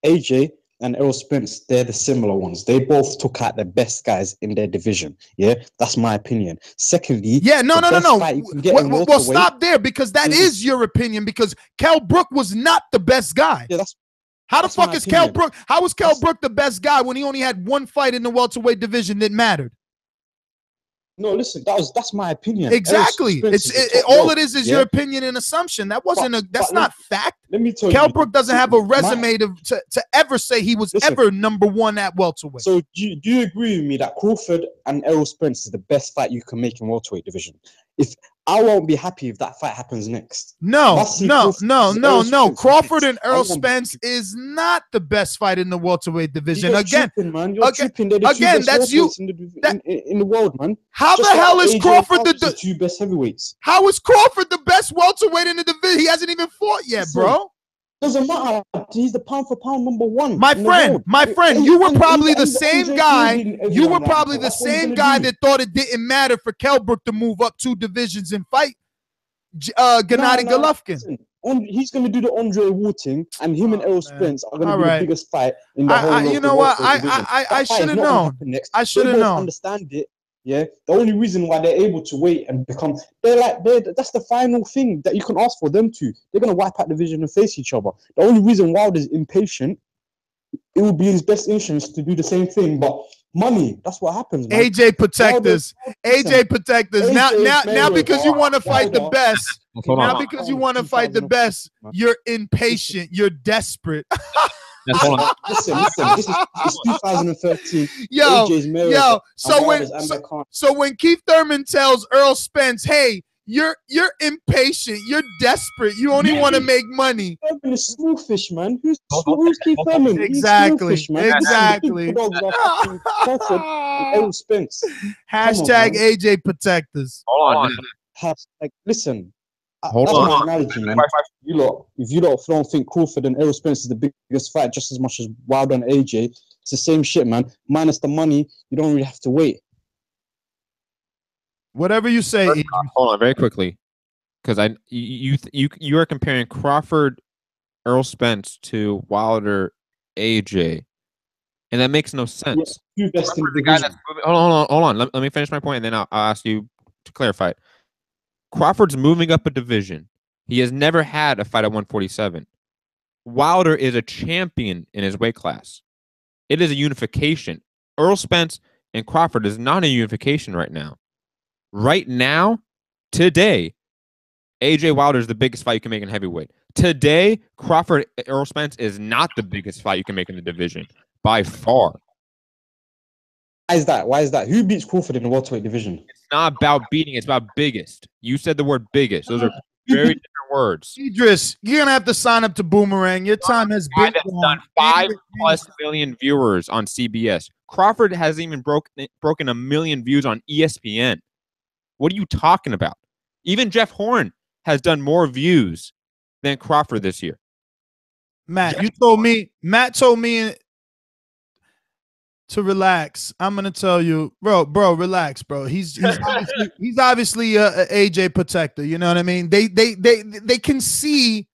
AJ and Errol Spence, they're the similar ones. They both took out the best guys in their division. Yeah, that's my opinion. Secondly, no. Well, stop there, because that is is your opinion, because Kell Brook was not the best guy. Yeah, how the fuck is Kell Brook? How was Kell Brook the best guy when he only had one fight in the welterweight division that mattered? No, listen, that's my opinion. Exactly. All it is your opinion and assumption. That wasn't that's not fact. Let me tell you. Kell Brook doesn't have a resume to ever say he was ever #1 at welterweight. So do you agree with me that Crawford and Errol Spence is the best fight you can make in welterweight division? If I won't be happy if that fight happens next. No. Crawford and Errol Spence is not the best fight in the welterweight division. You're Again, tripping, man. You're tripping. They're the two best that's you. In the world, man. How Just the hell like is AJ Crawford the two best heavyweights? How is Crawford the best welterweight in the division? He hasn't even fought yet, bro. Doesn't matter. He's the pound for pound #1. My friend, you were probably the same guy. You were probably the same guy that thought it didn't matter for Kell Brook to move up 2 divisions and fight Gennady Golovkin. Listen, he's going to do the Andre Ward thing, and him and Errol Spence are going to be the biggest fight in the whole. You know what? I should have known. I should have known. Understand it. Yeah, the only reason why they're able to wait and become that's the final thing that you can ask for them to. They're gonna wipe out the division and face each other. The only reason Wilder's impatient, it would be in his best interest to do the same thing, but money, that's what happens, man. AJ protect us. Now because you want to fight the best. Now because you want to fight the best, you're impatient. You're desperate. Listen, this is 2013. So when Keith Thurman tells Earl Spence, hey, you're impatient, you're desperate, you only want to make money. Thurman is small fish, man. Who's Keith Thurman? Exactly. Fish, man. Exactly. Errol Spence. Hashtag AJ protect us. Hold on. Listen. Hold that's on. my analogy, man. If you don't think Crawford and Errol Spence is the biggest fight just as much as Wilder and AJ, it's the same shit, man. Minus the money, you don't really have to wait. Whatever you say. Hold on, very quickly, because you are comparing Crawford, Errol Spence to Wilder, AJ, and that makes no sense. Yeah, best in the guy that's moving, hold on. Let me finish my point, and then I'll ask you to clarify it. Crawford's moving up a division. He has never had a fight at 147. Wilder is a champion in his weight class. It is a unification. Errol Spence and Crawford is not a unification right now. Right now, today, AJ Wilder is the biggest fight you can make in heavyweight. Today, Crawford Errol Spence is not the biggest fight you can make in the division by far. Why is that? Who beats Crawford in the welterweight division? It's not about beating, it's about biggest. You said the word biggest. Those are very different words. Idris, you're gonna have to sign up to Boomerang. Your time has been done 5+ million viewers on CBS. Crawford hasn't even broken 1 million views on ESPN. What are you talking about? Even Jeff Hearn has done more views than Crawford this year. Matt told me to relax. I'm gonna tell you, bro, relax, bro. He's obviously a AJ protector. You know what I mean? They can see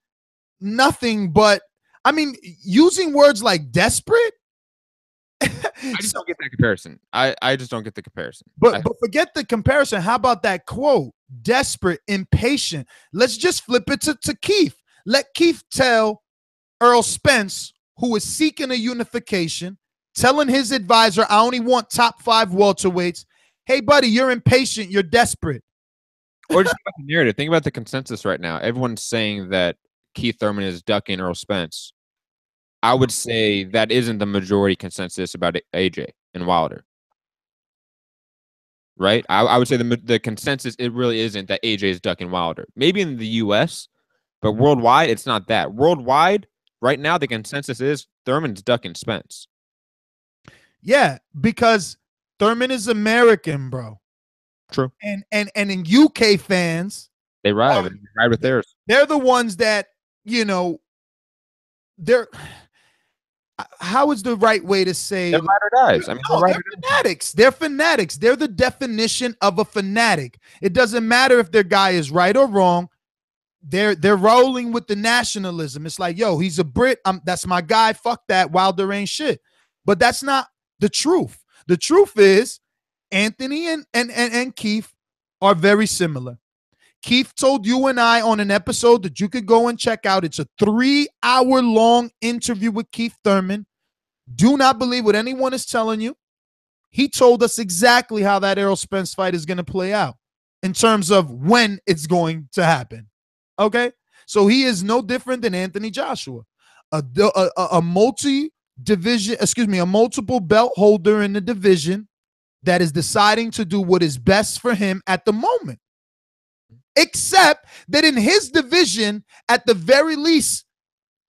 nothing but, I mean, using words like desperate. I just don't get that comparison. I just don't get the comparison. But forget the comparison. How about that quote? Desperate, impatient. Let's just flip it to Keith. Let Keith tell Errol Spence who is seeking a unification, telling his advisor, I only want top 5 welterweights. Hey, buddy, you're impatient. You're desperate. Or just think about the narrative. Think about the consensus right now. Everyone's saying that Keith Thurman is ducking Earl Spence. I would say that isn't the majority consensus about AJ and Wilder. Right? I would say the consensus, it really isn't that AJ is ducking Wilder. Maybe in the U.S., but worldwide, it's not that. Worldwide, right now, the consensus is Thurman's ducking Spence. Yeah, because Thurman is American, bro. True. And in UK fans, they ride with theirs. They're the ones that, you know, they're how is the right way to say they're ride or dies? I mean, no, they're fanatics. They're fanatics. They're the definition of a fanatic. It doesn't matter if their guy is right or wrong. They're rolling with the nationalism. It's like, yo, he's a Brit. That's my guy. Fuck that. Wilder ain't shit. But that's not the truth. The truth is Anthony and Keith are very similar. Keith told you and I on an episode that you could go and check out. It's a 3-hour-long interview with Keith Thurman. Do not believe what anyone is telling you. He told us exactly how that Errol Spence fight is going to play out in terms of when it's going to happen. Okay? So he is no different than Anthony Joshua, a multi-division, a multiple belt holder in the division that is deciding to do what is best for him at the moment. Except that in his division, at the very least,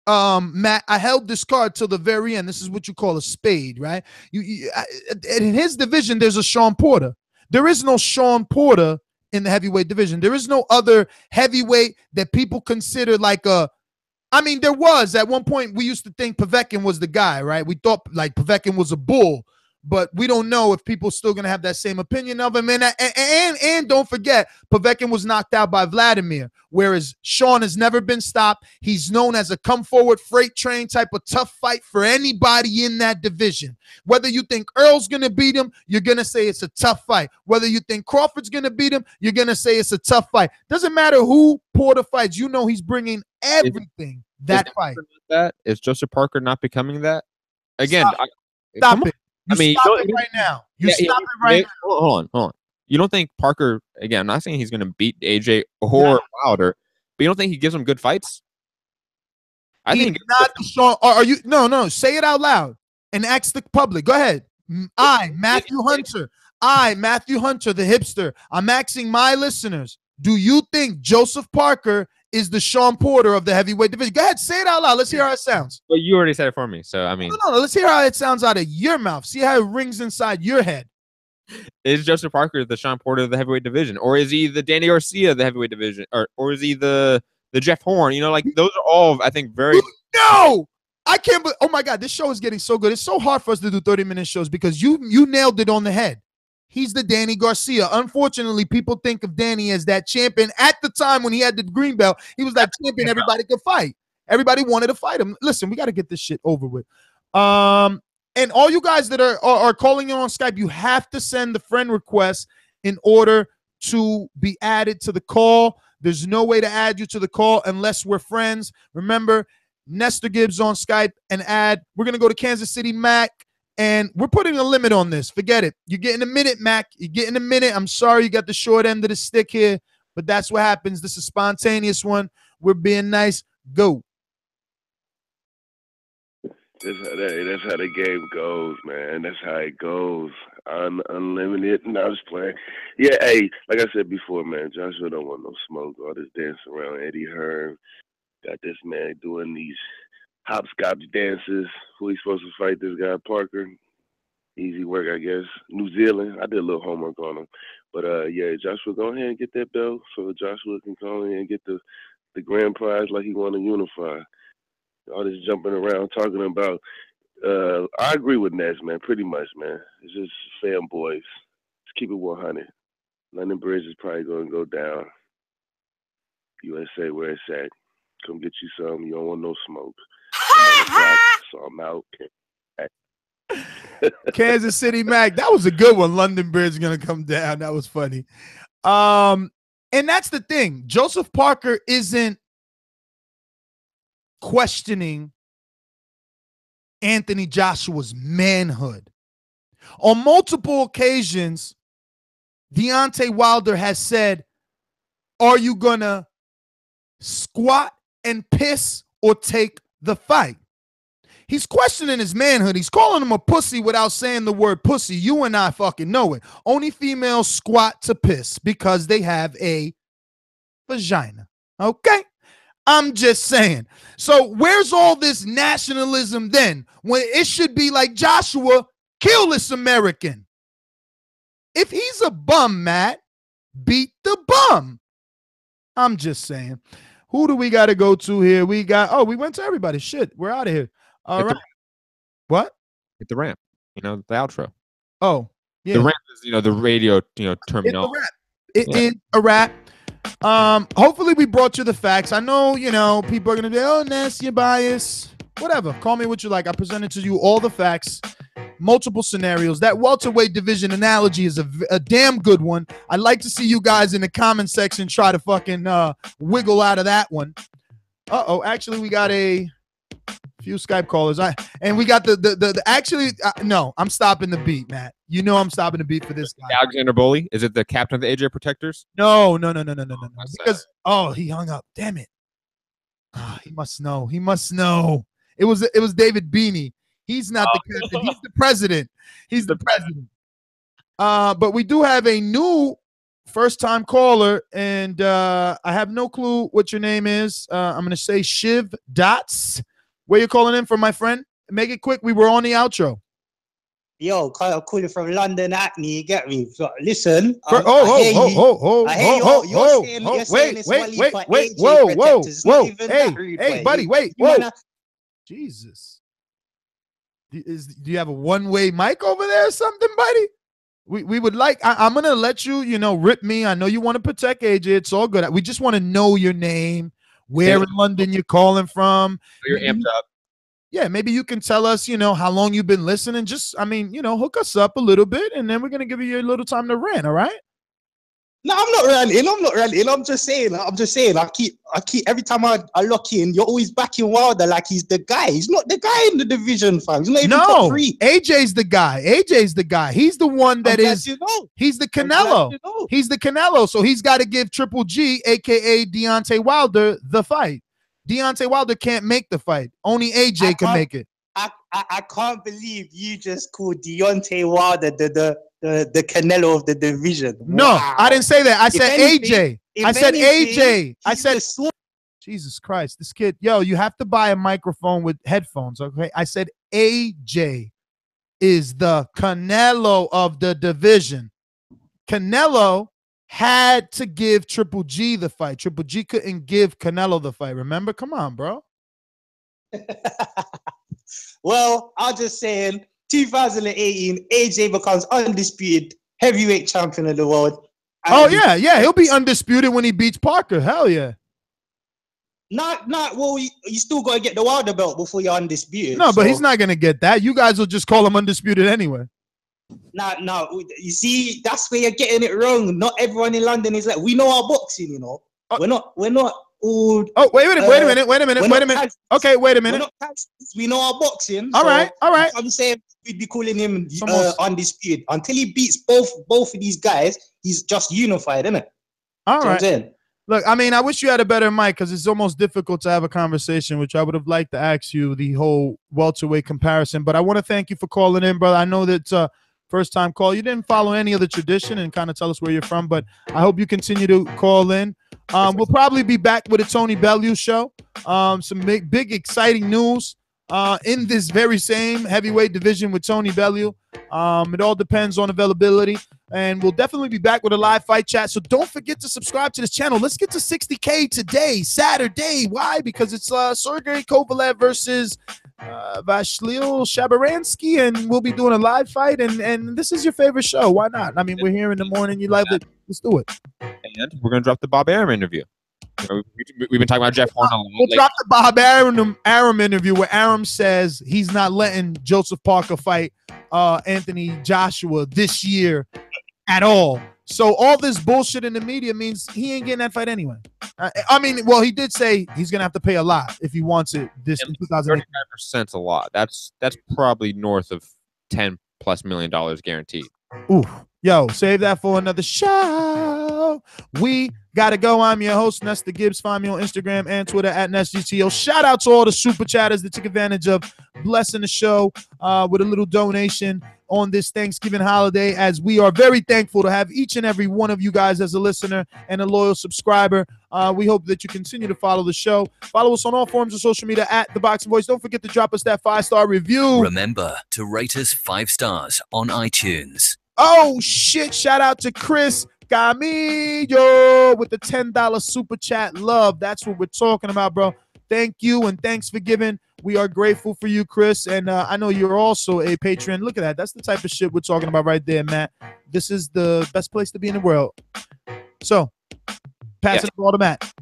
Matt, I held this card till the very end. This is what you call a spade, right? In his division, there's a Sean Porter. There is no Sean Porter in the heavyweight division. There is no other heavyweight that people consider like a, I mean, there was at one point we used to think Povetkin was the guy, right? We thought like Povetkin was a bull, but we don't know if people still going to have that same opinion of him. And don't forget, Povetkin was knocked out by Vladimir, whereas Sean has never been stopped. He's known as a come-forward freight train type of tough fight for anybody in that division. Whether you think Earl's going to beat him, you're going to say it's a tough fight. Whether you think Crawford's going to beat him, you're going to say it's a tough fight. Doesn't matter who Porter fights. You know he's bringing everything that fight. That is Joseph Parker not becoming that? Again, Stop it. I mean, stop it right now. Stop it right now. Hold on. You don't think Parker, again, I'm not saying he's going to beat AJ or Wilder, but you don't think he gives him good fights? I think not Sean. Are you? No. Say it out loud and ask the public. Go ahead. Matthew Hunter, the hipster. I'm asking my listeners, do you think Joseph Parker is the Sean Porter of the heavyweight division? Go ahead, say it out loud. Let's hear how it sounds. Well, you already said it for me, so I mean. No. Let's hear how it sounds out of your mouth. See how it rings inside your head. Is Joseph Parker the Sean Porter of the heavyweight division, or is he the Danny Garcia of the heavyweight division, or is he the Jeff Hearn? You know, like those are all, I think, very. No, I can't. Oh my God, this show is getting so good. It's so hard for us to do 30-minute shows because you nailed it on the head. He's the Danny Garcia. Unfortunately, people think of Danny as that champion. At the time when he had the green belt, he was that champion everybody could fight. Everybody wanted to fight him. Listen, we got to get this shit over with. And all you guys that are calling in on Skype, you have to send the friend request in order to be added to the call. There's no way to add you to the call unless we're friends. Remember, Nestor Gibbs on Skype and add. We're going to go to Kansas City Mac. And we're putting a limit on this. Forget it. You're getting a minute, Mac. You're getting a minute. I'm sorry you got the short end of the stick here, but that's what happens. This is a spontaneous one. We're being nice. Go. That's how the game goes, man. That's how it goes. Unlimited. And I was playing. Yeah, hey, like I said before, man, Joshua don't want no smoke. All this dancing around Eddie Hearn. Got this man doing these hopscotch dances. Who he's supposed to fight? This guy Parker. Easy work, I guess. New Zealand. I did a little homework on him, but yeah, Joshua, go ahead and get that belt so Joshua can go in and get the grand prize like he want to unify. All this jumping around talking about. I agree with Ness, man. Pretty much, man. It's just fanboys. Let's keep it 100. London Bridge is probably going to go down. USA where it's at. Come get you some. You don't want no smoke. So I'm out. Kansas City Mac. That was a good one. London Bridge going to come down. That was funny. And that's the thing. Joseph Parker isn't questioning Anthony Joshua's manhood. On multiple occasions, Deontay Wilder has said, are you gonna squat and piss or take the fight? He's questioning his manhood. He's calling him a pussy without saying the word pussy. You and I fucking know it. Only females squat to piss because they have a vagina. Okay? I'm just saying. So where's all this nationalism then? When it should be like, Joshua, kill this American. If he's a bum, Matt, beat the bum. I'm just saying. Who do we got to go to here? We went to everybody. Shit, we're out of here. All right. What? Hit the ramp. You know, the outro. Oh, yeah. The ramp is, the radio, terminology. It is a wrap. Hopefully we brought you the facts. I know, people are going to be, oh, Ness, you're biased. Whatever. Call me what you like. I presented to you all the facts, multiple scenarios. That welterweight division analogy is a damn good one. I'd like to see you guys in the comment section try to fucking wiggle out of that one. Uh-oh. Actually, we got a few Skype callers. And we got no, I'm stopping the beat, Matt. You know I'm stopping the beat for this guy. Alexander Boley? Is it the captain of the AJ Protectors? No. Because he hung up. Damn it. He must know. It was David Beanie. He's not the captain. He's the president. He's the president. But we do have a new first-time caller, and I have no clue what your name is. I'm going to say Shiv Dots. Where you calling in from, my friend? Make it quick. We were on the outro. Yo, I'm calling from London, Hackney. You get me? So, listen. Wait. Hey, buddy, wait. Whoa. Jesus. Do you have a one-way mic over there or something, buddy? We would like, I'm going to let you, rip me. I know you want to protect AJ. It's all good. We just want to know your name, where in London you're calling from. You're amped up. Yeah, maybe you can tell us, how long you've been listening. Just, hook us up a little bit, and then we're going to give you a little time to rant, all right? No, I'm not ranting. I'm just saying. I keep every time I lock in, you're always backing Wilder like he's the guy. He's not the guy in the division, fam. He's not even top 3. AJ's the guy. He's the one that is. He's the Canelo. He's the Canelo. So he's got to give Triple G, aka Deontay Wilder, the fight. Deontay Wilder can't make the fight. Only AJ can make it. I can't believe you just called Deontay Wilder the Canelo of the division. No, wow. I didn't say that. I said AJ. I said AJ. I said Jesus Christ, this kid. Yo, you have to buy a microphone with headphones, okay? I said AJ is the Canelo of the division. Canelo had to give Triple G the fight. Triple G couldn't give Canelo the fight. Remember? Come on, bro. Well, I'm just saying, 2018, AJ becomes undisputed heavyweight champion of the world. Oh, yeah. He'll be undisputed when he beats Parker. Hell yeah. Well, you still got to get the Wilder belt before you're undisputed. No, but he's not going to get that. You guys will just call him undisputed anyway. No. You see, that's where you're getting it wrong. Not everyone in London is like, we know our boxing, We're not all. Oh, wait a minute. Okay, wait a minute. We know our boxing. All right. I'm saying we'd be calling him undisputed. Until he beats both of these guys, he's just unified, isn't it? All right. Look, I wish you had a better mic because it's almost difficult to have a conversation, which I would have liked to ask you the whole welterweight comparison. But I want to thank you for calling in, brother. I know that first time call. You didn't follow any of the tradition and kind of tell us where you're from, but I hope you continue to call in. We'll probably be back with a Tony Bellew show. Some big exciting news in this very same heavyweight division with Tony Bellew. It all depends on availability, and we'll definitely be back with a live fight chat. So don't forget to subscribe to this channel. Let's get to 60K today, Saturday. Why? Because it's Sergey Kovalev versus Vasyl Shabaransky, and we'll be doing a live fight. And this is your favorite show. Why not? We're here in the morning. You love it. Let's do it. And we're going to drop the Bob Arum interview. We've been talking about Jeff Hearn a lot. We'll drop the Bob Arum interview where Arum says he's not letting Joseph Parker fight Anthony Joshua this year at all. So all this bullshit in the media means he ain't getting that fight anyway. I mean, well, he did say he's gonna have to pay a lot if he wants it this in 2008. 35% a lot. That's probably north of $10+ million guaranteed. Ooh, yo, save that for another show. We gotta go. I'm your host, Nestor Gibbs. Find me on Instagram and Twitter at NestGTO. Shout out to all the super chatters that took advantage of blessing the show with a little donation on this Thanksgiving holiday, as we are very thankful to have each and every one of you guys as a listener and a loyal subscriber. We hope that you continue to follow the show. Follow us on all forms of social media at ThaBoxingVoice. Don't forget to drop us that 5-star review. Remember to rate us 5 stars on iTunes. Oh, shit. Shout out to Chris Camillo with the $10 super chat. Love. That's what we're talking about, bro. Thank you, and thanks for giving. We are grateful for you, Chris, and I know you're also a patron. Look at that. That's the type of shit we're talking about right there, Matt. This is the best place to be in the world. So, passing the ball to Matt.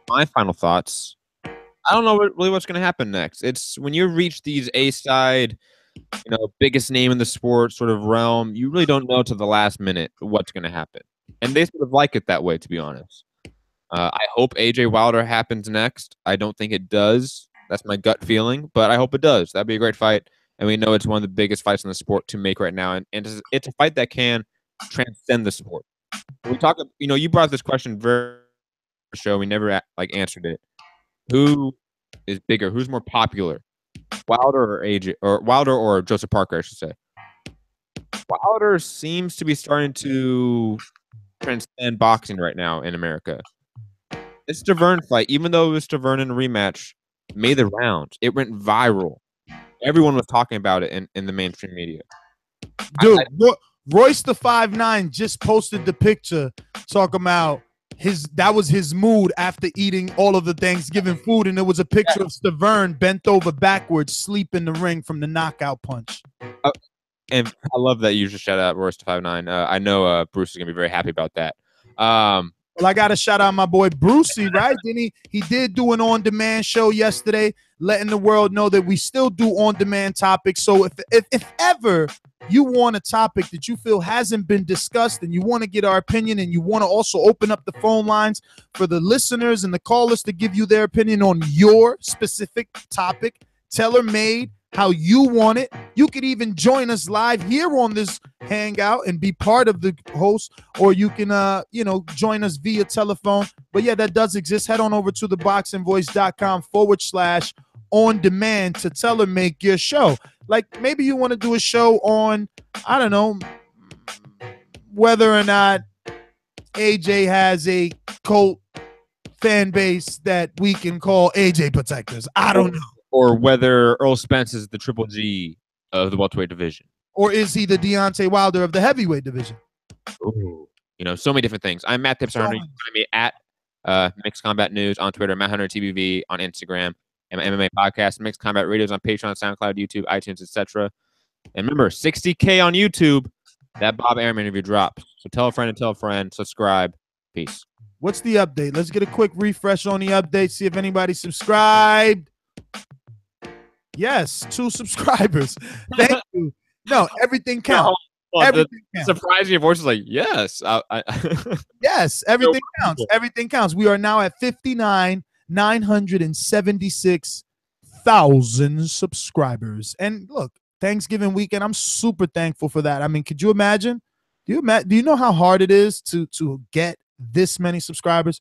My final thoughts. I don't know really what's going to happen next. It's when you reach these A-side, biggest name in the sport sort of realm, you really don't know to the last minute what's going to happen. And they sort of like it that way, to be honest. I hope AJ Wilder happens next. I don't think it does. That's my gut feeling, but I hope it does. That'd be a great fight. And we know it's one of the biggest fights in the sport to make right now. And it's a fight that can transcend the sport. We talk, you brought this question very show. We never answered it. Who is bigger? Who's more popular? Wilder or AJ, or Wilder or Joseph Parker, I should say. Wilder seems to be starting to transcend boxing right now in America. This Stavern fight, even though it was Stavern in a rematch, made the rounds. It went viral. Everyone was talking about it in the mainstream media. Dude, Royce the 5'9" just posted the picture talking about that was his mood after eating all of the Thanksgiving food, and it was a picture of Stavern bent over backwards, sleep in the ring from the knockout punch. And I love that you just shout out Royce the 5'9". I know Bruce is gonna be very happy about that. Well, I got to shout out my boy Brucey, right? He did do an on-demand show yesterday, letting the world know that we still do on-demand topics. So if ever you want a topic that you feel hasn't been discussed and you want to get our opinion, and you want to also open up the phone lines for the listeners and the callers to give you their opinion on your specific topic, tailor-made, how you want it. You could even join us live here on this hangout and be part of the host, or you can join us via telephone. But yeah, that does exist. Head on over to theboxingvoice.com/on-demand to tailor-make your show. Like, maybe you want to do a show on, I don't know, whether or not AJ has a cult fan base that we can call AJ protectors. I don't know. Or whether Earl Spence is the Triple G of the welterweight division. Or is he the Deontay Wilder of the heavyweight division? Ooh. So many different things. I'm Matt Hipster. You can find me at Mixed Combat News on Twitter, Matt Hunter TBV on Instagram, and my MMA podcast, Mixed Combat Radios on Patreon, SoundCloud, YouTube, iTunes, etc. And remember, 60K on YouTube. That Bob Arum interview drops. So tell a friend and tell a friend. Subscribe. Peace. What's the update? Let's get a quick refresh on the update. See if anybody subscribed. Yes, 2 subscribers. Thank you. No, everything counts. Everything counts. Surprising your voice is like, yes. Yes, everything counts. Everything counts. We are now at 59,976,000 subscribers. And look, Thanksgiving weekend, I'm super thankful for that. I mean, could you imagine? Do you know how hard it is to get this many subscribers?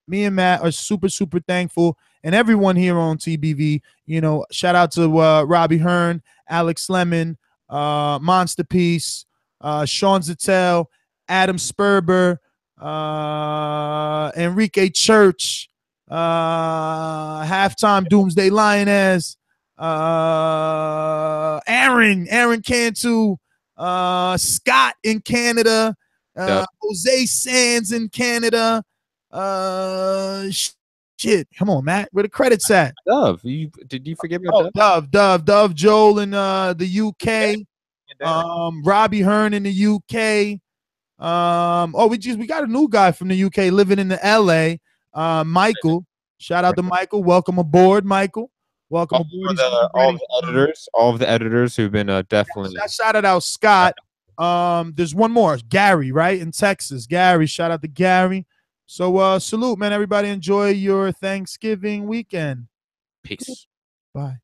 Me and Matt are super, super thankful. And everyone here on TBV, shout out to Robbie Hearn, Alex Lemon, Monster Peace, Sean Zattel, Adam Sperber, Enrique Church, Halftime Doomsday Lainez, Aaron Cantu, Scott in Canada, Jose Sands in Canada. Shit, come on, Matt. Where the credits at? Dove. Did you forget about Dove, Joel in the UK. Robbie Hearn in the UK. We got a new guy from the UK living in the LA. Michael. Shout out to Michael. Welcome aboard, Michael. Welcome aboard. All of the editors who've been definitely. I shouted out Scott. There's one more, Gary, right, in Texas. Gary, shout out to Gary. So salute, man. Everybody enjoy your Thanksgiving weekend. Peace. Bye.